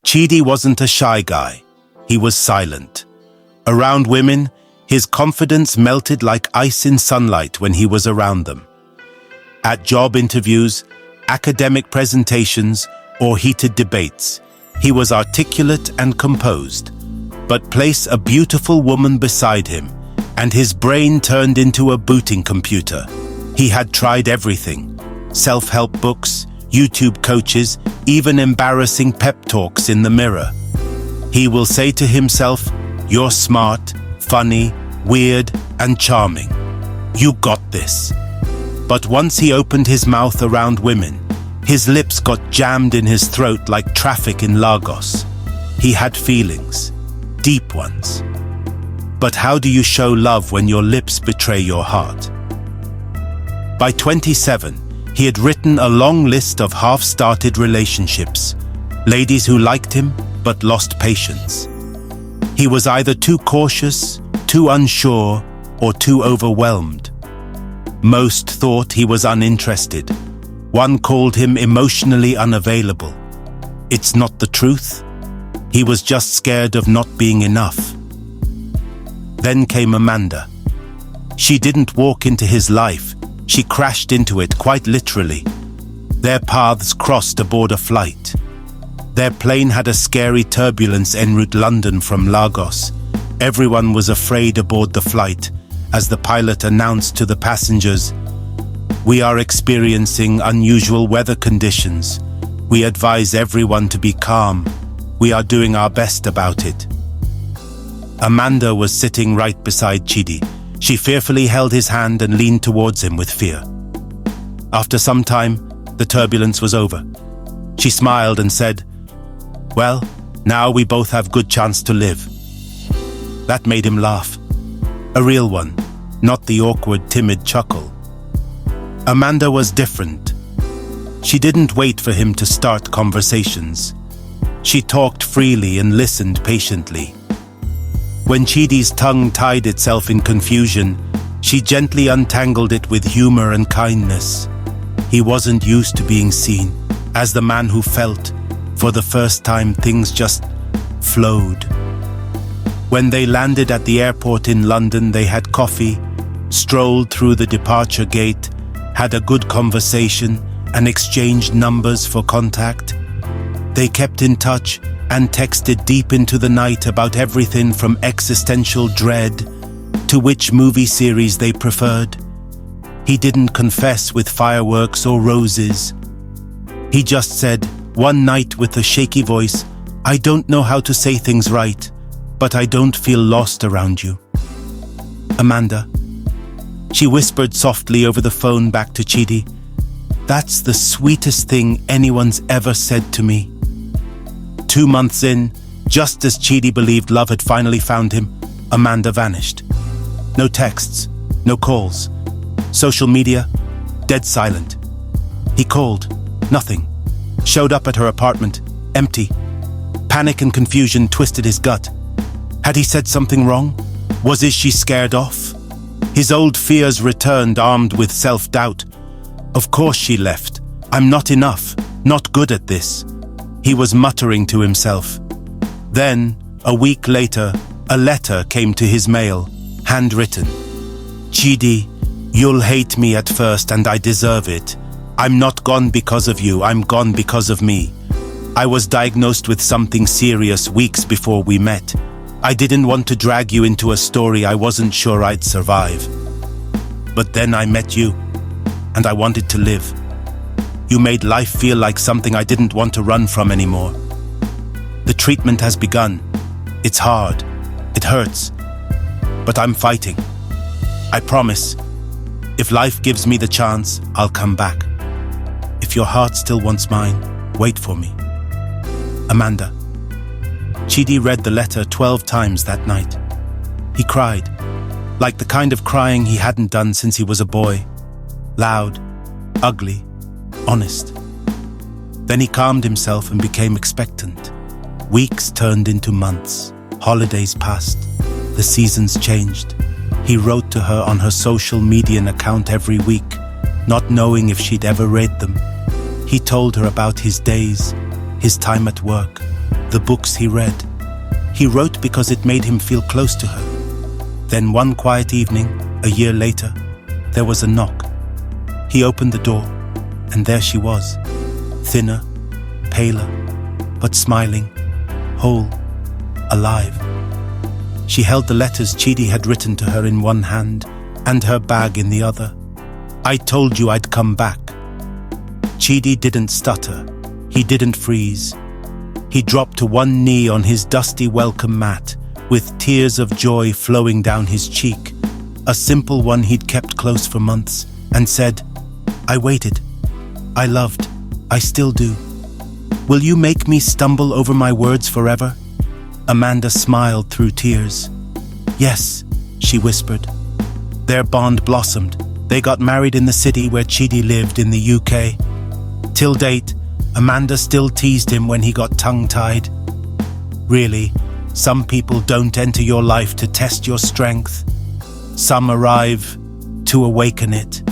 Chidi wasn't a shy guy. He was silent. Around women, his confidence melted like ice in sunlight when he was around them. At job interviews, academic presentations, or heated debates, he was articulate and composed. But place a beautiful woman beside him, and his brain turned into a booting computer. He had tried everything: self-help books, YouTube coaches, even embarrassing pep talks in the mirror. He will say to himself, "You're smart, funny, weird, and charming. You got this." But once he opened his mouth around women, his lips got jammed in his throat like traffic in Lagos. He had feelings, deep ones. But how do you show love when your lips betray your heart? By 27, he had written a long list of half-started relationships, ladies who liked him but lost patience. He was either too cautious, too unsure, or too overwhelmed. Most thought he was uninterested. One called him emotionally unavailable. It's not the truth. He was just scared of not being enough. Then came Amanda. She didn't walk into his life. She crashed into it, quite literally. Their paths crossed aboard a flight. Their plane had a scary turbulence en route London from Lagos. Everyone was afraid aboard the flight as the pilot announced to the passengers, "We are experiencing unusual weather conditions. We advise everyone to be calm. We are doing our best about it." Amanda was sitting right beside Chidi. She fearfully held his hand and leaned towards him with fear. After some time, the turbulence was over. She smiled and said, "Well, now we both have good chance to live." That made him laugh. A real one, not the awkward, timid chuckle. Amanda was different. She didn't wait for him to start conversations. She talked freely and listened patiently. When Chidi's tongue tied itself in confusion, she gently untangled it with humor and kindness. He wasn't used to being seen as the man who felt, for the first time, things just flowed. When they landed at the airport in London, they had coffee, strolled through the departure gate, had a good conversation, and exchanged numbers for contact. They kept in touch and texted deep into the night about everything from existential dread to which movie series they preferred. He didn't confess with fireworks or roses. He just said, one night with a shaky voice, "I don't know how to say things right, but I don't feel lost around you." "Amanda," she whispered softly over the phone back to Chidi, "that's the sweetest thing anyone's ever said to me." 2 months in, just as Chidi believed love had finally found him, Amanda vanished. No texts, no calls. Social media, dead silent. He called, nothing. Showed up at her apartment, empty. Panic and confusion twisted his gut. Had he said something wrong? Was she scared off? His old fears returned, armed with self-doubt. Of course she left. I'm not enough, not good at this. He was muttering to himself. Then, a week later, a letter came to his mail, handwritten. "Chidi, you'll hate me at first and I deserve it. I'm not gone because of you, I'm gone because of me. I was diagnosed with something serious weeks before we met. I didn't want to drag you into a story I wasn't sure I'd survive. But then I met you, and I wanted to live. You made life feel like something I didn't want to run from anymore. The treatment has begun. It's hard. It hurts. But I'm fighting. I promise. If life gives me the chance, I'll come back. If your heart still wants mine, wait for me. Amanda." Chidi read the letter 12 times that night. He cried, like the kind of crying he hadn't done since he was a boy. Loud, ugly, honest. Then he calmed himself and became expectant. Weeks turned into months. Holidays passed. The seasons changed. He wrote to her on her social media account every week, not knowing if she'd ever read them. He told her about his days, his time at work, the books he read. He wrote because it made him feel close to her. Then one quiet evening, a year later, there was a knock. He opened the door, and there she was, thinner, paler, but smiling, whole, alive. She held the letters Chidi had written to her in one hand and her bag in the other. "I told you I'd come back." Chidi didn't stutter. He didn't freeze. He dropped to one knee on his dusty welcome mat, with tears of joy flowing down his cheek, a simple one he'd kept close for months, and said, "I waited. I loved. I still do. Will you make me stumble over my words forever?" Amanda smiled through tears. "Yes," she whispered. Their bond blossomed. They got married in the city where Chidi lived in the UK. Till date, Amanda still teased him when he got tongue-tied. Really, some people don't enter your life to test your strength. Some arrive to awaken it.